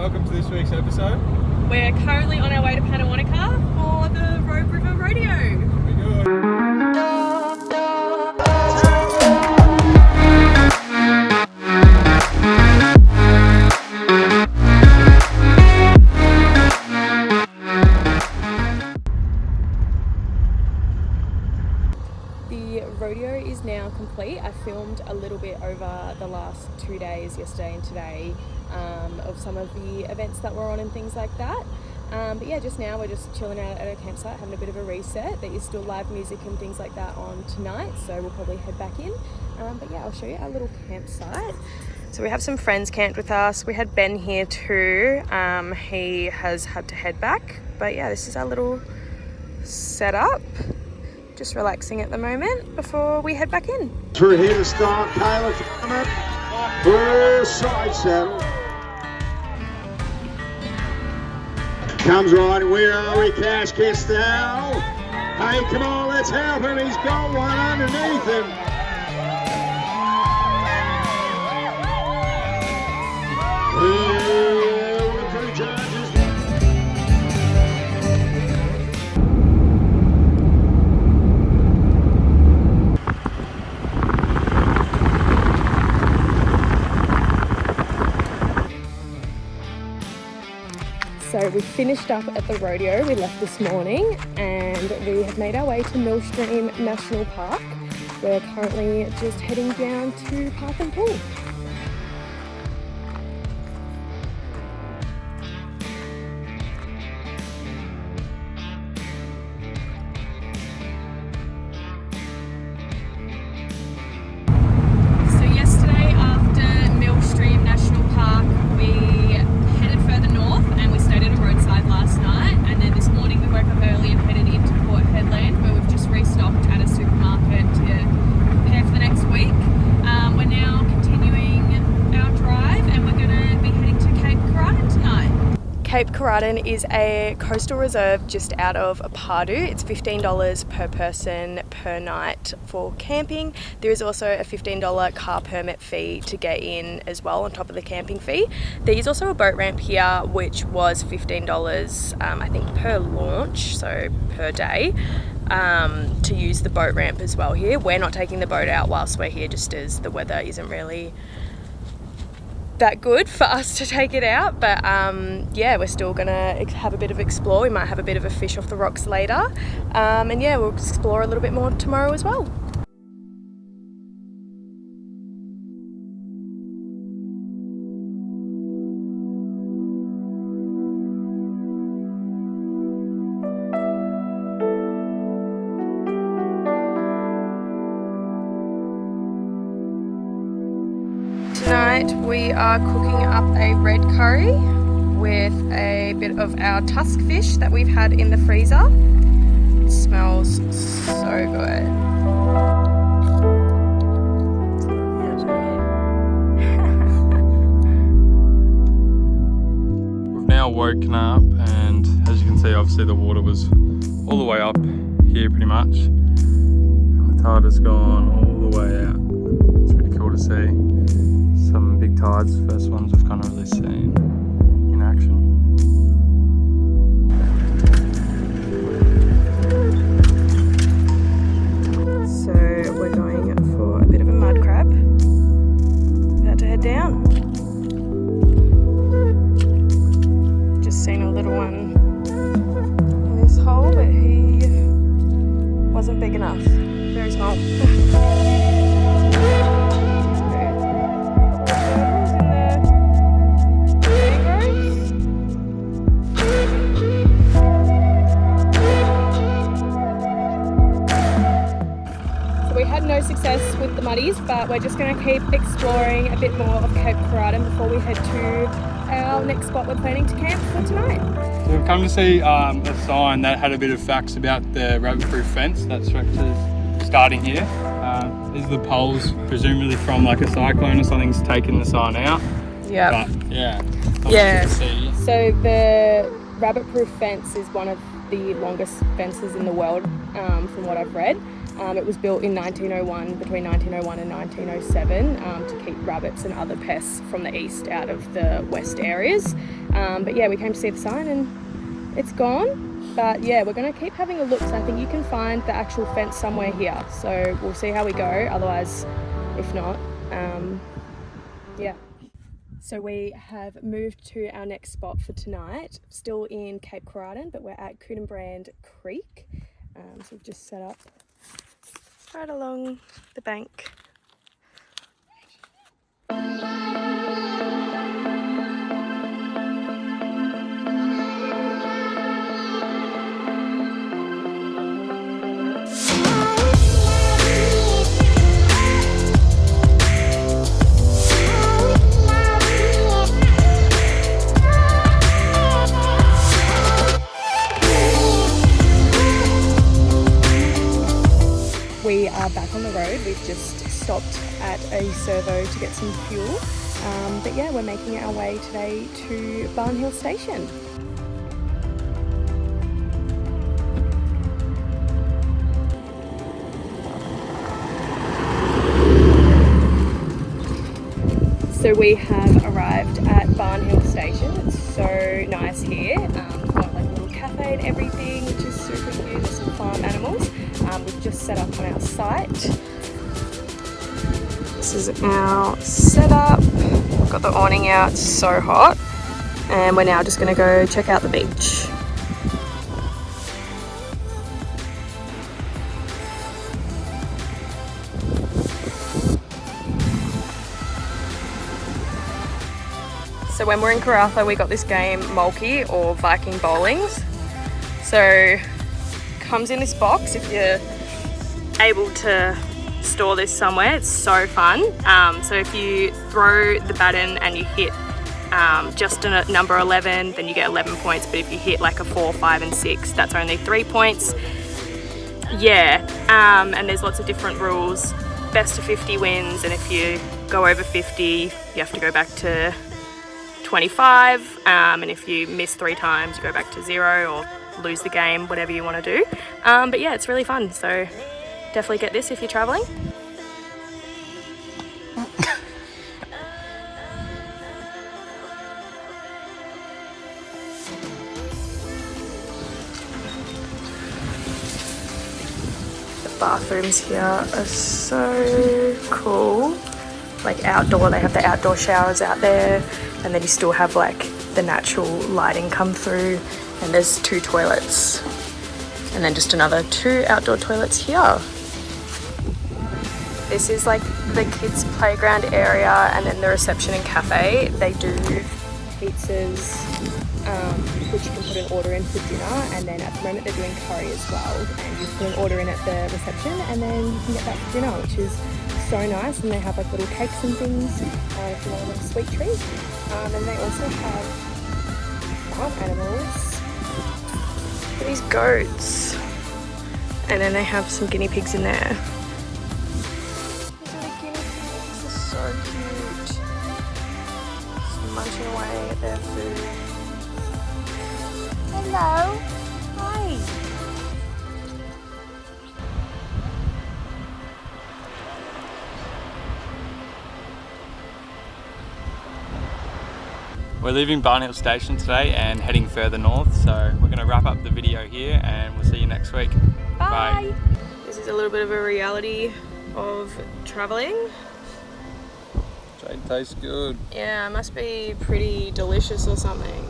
welcome to this week's episode. We're currently on our way to Pannawonica for the Robe River Rodeo. Here we go. The rodeo is now complete. I filmed a little bit over the last 2 days, yesterday and today, of some of the events that were on and things like that. But yeah, just now we're just chilling out at our campsite, having a bit of a reset. There is still live music and things like that on tonight, so we'll probably head back in. But yeah, I'll show you our little campsite. So we have some friends camped with us. We had Ben here too. He has had to head back. But yeah, this is our little setup. Just relaxing at the moment before we head back in. We're here to start. Kayla Farmer for side saddle. Comes right, where are we? Cash Castel. Hey, come on, let's help him. He's got one underneath him. The crew judges. So we finished up at the rodeo. We left this morning and we have made our way to Millstream National Park. We're currently just heading down to Park and Pool. So yesterday after Millstream National Park, we headed further north and we stayed at a roadside last night, and then this morning we woke up early and headed into Port Hedland, where we've just restocked at a supermarket to prepare for the next week. We're now continuing our drive and we're going to be heading to Cape Keraudren tonight. Cape Keraudren is a coastal reserve just out of Pardu. It's $15 per person per night for camping. There is also a $15 car permit fee to get in as well on top of the camping fee. There is also a boat ramp here which was $15 I think per launch, so per day, to use the boat ramp as well here. We're not taking the boat out whilst we're here just as the weather isn't really that good for us to take it out, but yeah, we're still gonna have a bit of explore. We might have a bit of a fish off the rocks later, and yeah, we'll explore a little bit more tomorrow as well. Tonight we are cooking up a red curry with a bit of our tusk fish that we've had in the freezer. It smells so good. We've now woken up, and as you can see, obviously the water was all the way up here pretty much. And the tide has gone all the way out. It's pretty cool to see. Some big tides, first ones we've kind of really seen in action. So we're going for a bit of a mud crab. About to head down. Just seen a little one in this hole, but he wasn't big enough. Very small. No success with the muddies, but we're just going to keep exploring a bit more of Cape Keraudren before we head to our next spot we're planning to camp for tonight. So we've come to see a sign that had a bit of facts about the rabbit-proof fence that stretches starting here. These are the poles, presumably from like a cyclone or something's taken the sign out. Yeah. Yeah. So the rabbit-proof fence is one of the longest fences in the world, from what I've read. It was built in 1901, between 1901 and 1907, to keep rabbits and other pests from the east out of the west areas. But yeah, we came to see the sign and it's gone. But yeah, we're going to keep having a look. So I think you can find the actual fence somewhere here. So we'll see how we go. Otherwise, if not, yeah. So we have moved to our next spot for tonight, still in Cape Keraudren, but we're at Kootenbrand Creek. So we've just set up right along the bank. We are back on the road. We've just stopped at a Servo to get some fuel. But yeah, we're making our way today to Barnhill station. So we have arrived at Barnhill station. It's so nice here. We've got like a little cafe and everything, which is super cute. There's some farm animals. We've just set up on our site. This is our setup. We've got the awning out, it's so hot. And we're now just gonna go check out the beach. So when we're in Karratha, we got this game, Molkky, or Viking Bowlings. So comes in this box. If you're able to store this somewhere, it's so fun. So if you throw the baton and you hit just a number 11, then you get 11 points. But if you hit like a 4, 5 and 6, that's only 3 points. Yeah, and there's lots of different rules. Best of 50 wins, and if you go over 50, you have to go back to 25, and if you miss 3 times, you go back to 0 or lose the game, whatever you want to do. But yeah, it's really fun, so definitely get this if you're traveling. The bathrooms here are so cool. Like outdoor, they have the outdoor showers out there, and then you still have like the natural lighting come through, and there's 2 toilets, and then just another 2 outdoor toilets here. This is like the kids playground area, and then the reception and cafe. They do pizzas, which you can put an order in for dinner, and then at the moment they're doing curry as well, and you put an order in at the reception and then you can get that for dinner, which is so nice. And they have like little cakes and things if you want a little sweet treat. And they also have farm animals. Look at these goats, and then they have some guinea pigs in there. These are the guinea pigs, they're so cute. Just munching away at their food. Hello. Hi. We're leaving Barnhill Station today and heading further north, so we're going to wrap up the video here and we'll see you next week. Bye. This is a little bit of a reality of traveling. Jade tastes good. Yeah, it must be pretty delicious or something.